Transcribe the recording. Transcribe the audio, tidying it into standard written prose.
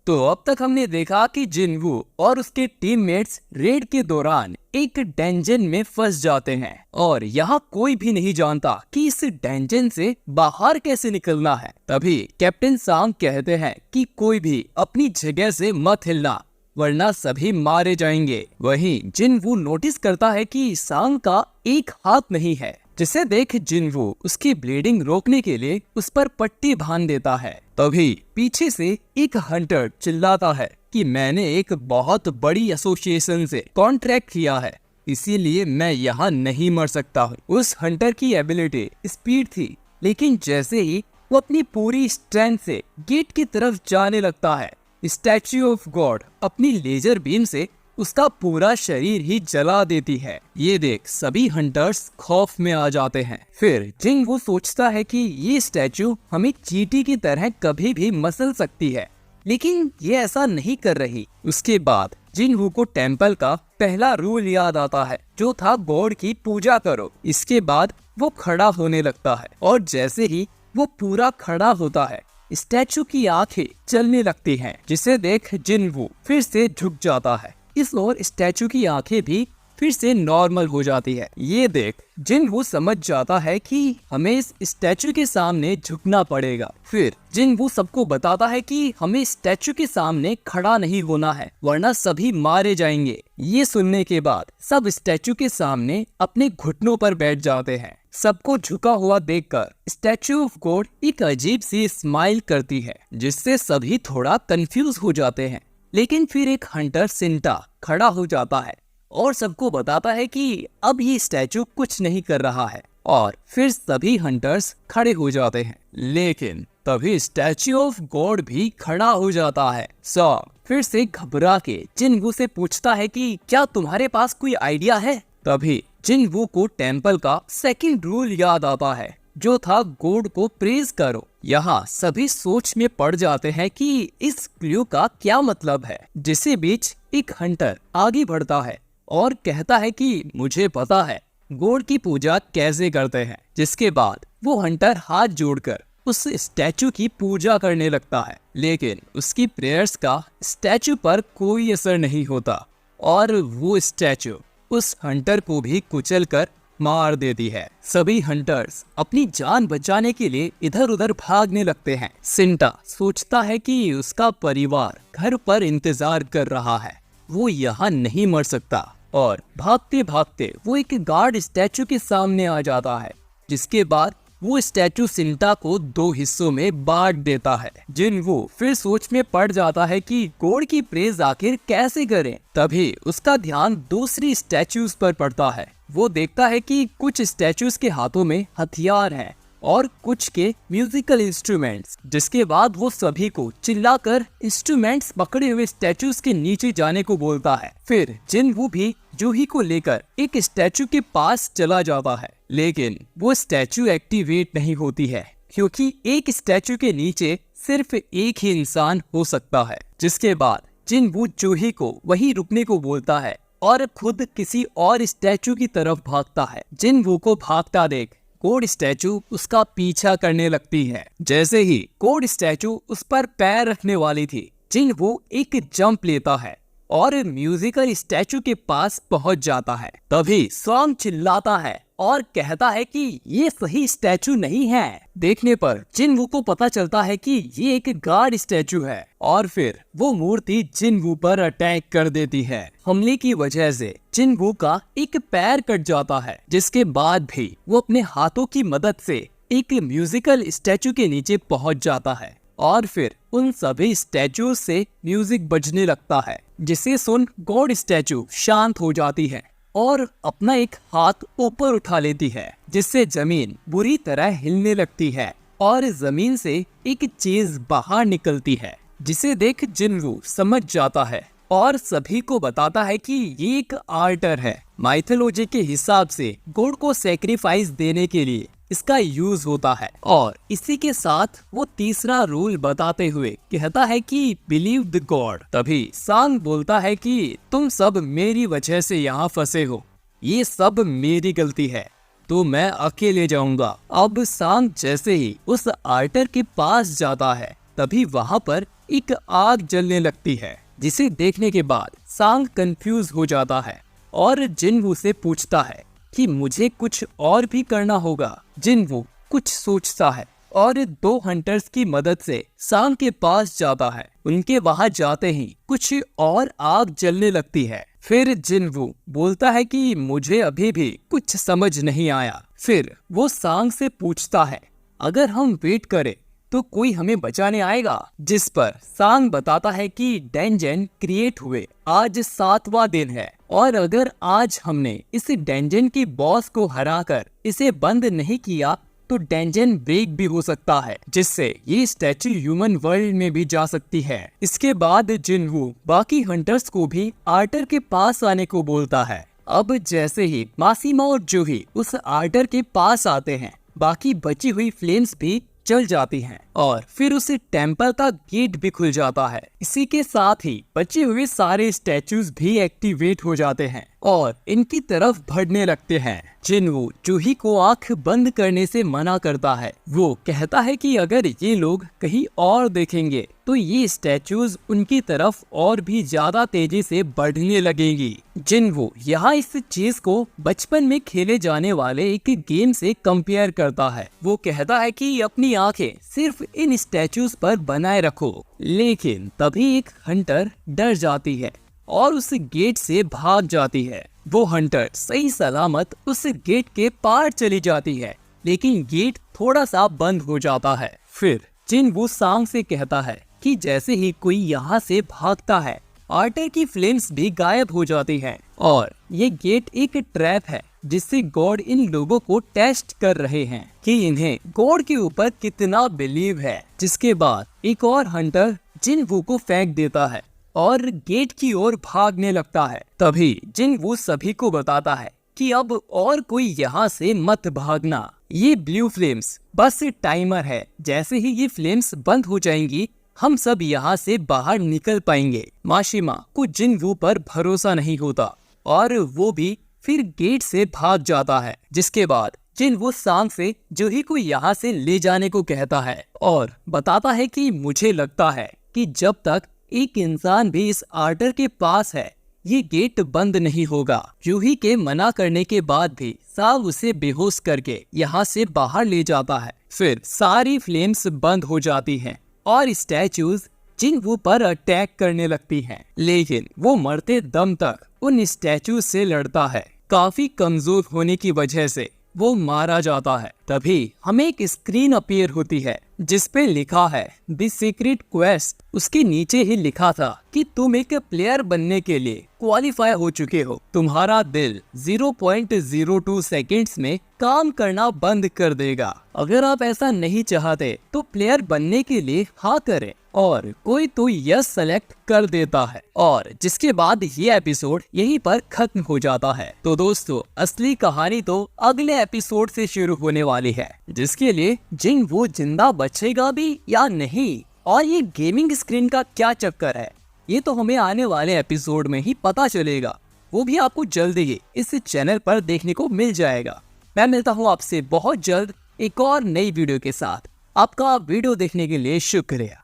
तो अब तक हमने देखा कि जिनवू और उसके टीममेट्स रेड के दौरान एक डंजन में फंस जाते हैं और यहाँ कोई भी नहीं जानता कि इस डंजन से बाहर कैसे निकलना है। तभी कैप्टन सांग कहते हैं कि कोई भी अपनी जगह से मत हिलना वरना सभी मारे जाएंगे। वहीं जिनवू नोटिस करता है कि सांग का एक हाथ नहीं है, जिसे देख जिनवू उसकी ब्लीडिंग रोकने के लिए उस पर पट्टी बांध देता है। तभी पीछे से एक हंटर चिल्लाता है कि मैंने एक बहुत बड़ी एसोसिएशन से कॉन्ट्रैक्ट किया है, इसीलिए मैं यहाँ नहीं मर सकता हूँ। उस हंटर की एबिलिटी स्पीड थी, लेकिन जैसे ही वो अपनी पूरी स्ट्रेंथ से गेट की तरफ जाने लगता है, स्टैच्यू ऑफ गॉड अपनी लेजर बीम से उसका पूरा शरीर ही जला देती है। ये देख सभी हंटर्स खौफ में आ जाते हैं। फिर जिनवू सोचता है कि ये स्टैच्यू हमें चींटी की तरह कभी भी मसल सकती है, लेकिन ये ऐसा नहीं कर रही। उसके बाद जिनवू को टेम्पल का पहला रूल याद आता है, जो था गॉड की पूजा करो। इसके बाद वो खड़ा होने लगता है और जैसे ही वो पूरा खड़ा होता है, स्टैच्यू की आंखें चलने लगती हैं, जिसे देख जिनवू फिर से झुक जाता है। इस और स्टैच्यू की आंखें भी फिर से नॉर्मल हो जाती है। ये देख जिनवू समझ जाता है कि हमें इस स्टैच्यू के सामने झुकना पड़ेगा। फिर जिनवू सबको बताता है कि हमें स्टैच्यू के सामने खड़ा नहीं होना है वरना सभी मारे जाएंगे। ये सुनने के बाद सब स्टैच्यू के सामने अपने घुटनों पर बैठ जाते हैं। सबको झुका हुआ देखकर स्टैच्यू ऑफ गॉड एक अजीब सी स्माइल करती है, जिससे सभी थोड़ा कंफ्यूज हो जाते हैं। लेकिन फिर एक हंटर सिंटा खड़ा हो जाता है और सबको बताता है कि अब ये स्टैचू कुछ नहीं कर रहा है, और फिर सभी हंटर्स खड़े हो जाते हैं। लेकिन तभी स्टैच्यू ऑफ गॉड भी खड़ा हो जाता है। सॉन्ग फिर से घबरा के जिनवू से पूछता है कि क्या तुम्हारे पास कोई आइडिया है। तभी जिनवू को टेम्पल का सेकंड रूल याद आता है, जो था गॉड को प्रेज करो। यहाँ सभी सोच में पड़ जाते हैं कि इस क्लू का क्या मतलब है। जिसे बीच एक हंटर आगे बढ़ता है और कहता है कि मुझे पता है गॉड की पूजा कैसे करते हैं। जिसके बाद वो हंटर हाथ जोड़कर उस स्टैचू की पूजा करने लगता है, लेकिन उसकी प्रेयर्स का स्टैचू पर कोई असर नहीं होता और वो स्टैचू उस हंटर को भी कुचल कर मार देती है। सभी हंटर्स अपनी जान बचाने के लिए इधर उधर भागने लगते हैं। सिंटा सोचता है कि उसका परिवार घर पर इंतजार कर रहा है, वो यहाँ नहीं मर सकता, और भागते भागते वो एक गार्ड स्टैचू के सामने आ जाता है। जिसके बाद वो स्टैचू सिंटा को दो हिस्सों में बांट देता है। जिनवू फिर सोच में पड़ जाता है कि गॉड की प्रेज आखिर कैसे करें। तभी उसका ध्यान दूसरी स्टैचूज पर पड़ता है। वो देखता है कि कुछ स्टैचूज के हाथों में हथियार हैं और कुछ के म्यूजिकल इंस्ट्रूमेंट्स। जिसके बाद वो सभी को चिल्लाकर इंस्ट्रूमेंट्स पकड़े हुए स्टैचूज के नीचे जाने को बोलता है। फिर जिनवू भी जूही को लेकर एक स्टैचू के पास चला जाता है, लेकिन वो स्टैचू एक्टिवेट नहीं होती है, क्योंकि एक स्टैचू के नीचे सिर्फ एक ही इंसान हो सकता है। जिसके बाद जिनवू जूही को वहीं रुकने को बोलता है और खुद किसी और स्टैचू की तरफ भागता है। जिनवू को भागता देख गॉड स्टैचू उसका पीछा करने लगती है। जैसे ही गॉड स्टैचू उस पर पैर रखने वाली थी, जिनवू एक जंप लेता है और म्यूजिकल स्टैचू के पास पहुंच जाता है। तभी सॉन्ग चिल्लाता है और कहता है कि ये सही स्टैचू नहीं है। देखने पर जिनवू को पता चलता है कि ये एक गार्ड स्टैचू है, और फिर वो मूर्ति जिनवू पर अटैक कर देती है। हमले की वजह से जिनवू का एक पैर कट जाता है, जिसके बाद भी वो अपने हाथों की मदद से एक म्यूजिकल स्टैचू के नीचे पहुंच जाता है, और फिर उन सभी स्टैचू से म्यूजिक बजने लगता है, जिसे सुन गॉड स्टैचू शांत हो जाती है और अपना एक हाथ ऊपर उठा लेती है, जिससे जमीन बुरी तरह हिलने लगती है और जमीन से एक चीज बाहर निकलती है, जिसे देख जिनवू समझ जाता है और सभी को बताता है कि ये एक आर्टर है। माइथोलॉजी के हिसाब से गॉड को सैक्रिफाइस देने के लिए इसका यूज होता है, और इसी के साथ वो तीसरा रूल बताते हुए कहता है कि बिलीव द गॉड। तभी सांग बोलता है कि तुम सब मेरी वजह से यहाँ फंसे हो, ये सब मेरी गलती है, तो मैं अकेले जाऊंगा। अब सांग जैसे ही उस आर्टर के पास जाता है, तभी वहाँ पर एक आग जलने लगती है, जिसे देखने के बाद सांग कंफ्यूज हो जाता है और जिनवू से पूछता है कि मुझे कुछ और भी करना होगा। जिनवू कुछ सोचता है और 2 हंटर्स की मदद से सांग के पास जाता है। उनके वहां जाते ही कुछ और आग जलने लगती है। फिर जिनवू बोलता है कि मुझे अभी भी कुछ समझ नहीं आया। फिर वो सांग से पूछता है अगर हम वेट करें तो कोई हमें बचाने आएगा, जिस पर सांग बताता है कि डेंजन क्रिएट हुए आज 7वां दिन है और अगर आज हमने इस डेंजन की बॉस को हराकर इसे बंद नहीं किया तो डेंजन ब्रेक भी हो सकता है, जिससे ये स्टैचू ह्यूमन वर्ल्ड में भी जा सकती है। इसके बाद जिनवू बाकी हंटर्स को भी आर्टर के पास आने को बोलता है। अब जैसे ही मासीमा और जूही उस आर्टर के पास आते हैं, बाकी बची हुई फ्लेम्स भी चल जाती हैं और फिर उसे टेम्पल का गेट भी खुल जाता है। इसी के साथ ही बचे हुए सारे स्टैचूज भी एक्टिवेट हो जाते हैं और इनकी तरफ बढ़ने लगते हैं। जिनवू जूही को आंख बंद करने से मना करता है। वो कहता है कि अगर ये लोग कहीं और देखेंगे तो ये स्टैचूज उनकी तरफ और भी ज्यादा तेजी से बढ़ने लगेंगी। जिनवू यहाँ इस चीज को बचपन में खेले जाने वाले एक गेम से कंपेयर करता है। वो कहता है कि अपनी आंखें सिर्फ इन स्टैचूज पर बनाए रखो, लेकिन तभी एक हंटर डर जाती है और उस गेट से भाग जाती है। वो हंटर सही सलामत उस गेट के पार चली जाती है, लेकिन गेट थोड़ा सा बंद हो जाता है। फिर जिनवू सांग से कहता है कि जैसे ही कोई यहाँ से भागता है, आर्टर की फ्लेम्स भी गायब हो जाती हैं और ये गेट एक ट्रैप है जिससे गॉड इन लोगों को टेस्ट कर रहे हैं कि इन्हें गॉड के ऊपर कितना बिलीव है। जिसके बाद एक और हंटर जिनवू को फेंक देता है और गेट की ओर भागने लगता है। तभी जिनवू सभी को बताता है कि अब और कोई यहाँ से मत भागना, ये ब्लू फ्लेम्स बस टाइमर है। जैसे ही ये फ्लेम्स बंद हो जाएंगी, हम सब यहाँ से बाहर निकल पाएंगे। माशिमा को जिनवू पर भरोसा नहीं होता और वो भी फिर गेट से भाग जाता है। जिसके बाद जिनवू सांग से जूही को यहाँ से ले जाने को कहता है और बताता है कि मुझे लगता है कि जब तक एक इंसान भी इस आर्टर के पास है, ये गेट बंद नहीं होगा। जूही के मना करने के बाद भी सांग उसे बेहोश करके यहाँ से बाहर ले जाता है। फिर सारी फ्लेम्स बंद हो जाती हैं और स्टैचूज जिनवू पर अटैक करने लगती हैं, लेकिन वो मरते दम तक उन स्टैचूज से लड़ता है। काफी कमजोर होने की वजह से वो मारा जाता है। तभी हमें एक स्क्रीन अपीयर होती है जिस पे लिखा है द सीक्रेट क्वेस्ट। उसके नीचे ही लिखा था कि तुम एक प्लेयर बनने के लिए क्वालिफाई हो चुके हो। तुम्हारा दिल 0.02 सेकेंड्स में काम करना बंद कर देगा। अगर आप ऐसा नहीं चाहते तो प्लेयर बनने के लिए हाँ करें और कोई तो यस सेलेक्ट कर देता है और जिसके बाद ये एपिसोड यहीं पर खत्म हो जाता है। तो दोस्तों, असली कहानी तो अगले एपिसोड से शुरू होने वाली है, जिसके लिए जिनवू जिंदा बचेगा भी या नहीं और ये गेमिंग स्क्रीन का क्या चक्कर है, ये तो हमें आने वाले एपिसोड में ही पता चलेगा। वो भी आपको जल्दी ही इस चैनल पर देखने को मिल जाएगा। मैं मिलता हूँ आपसे बहुत जल्द एक और नई वीडियो के साथ। आपका वीडियो देखने के लिए शुक्रिया।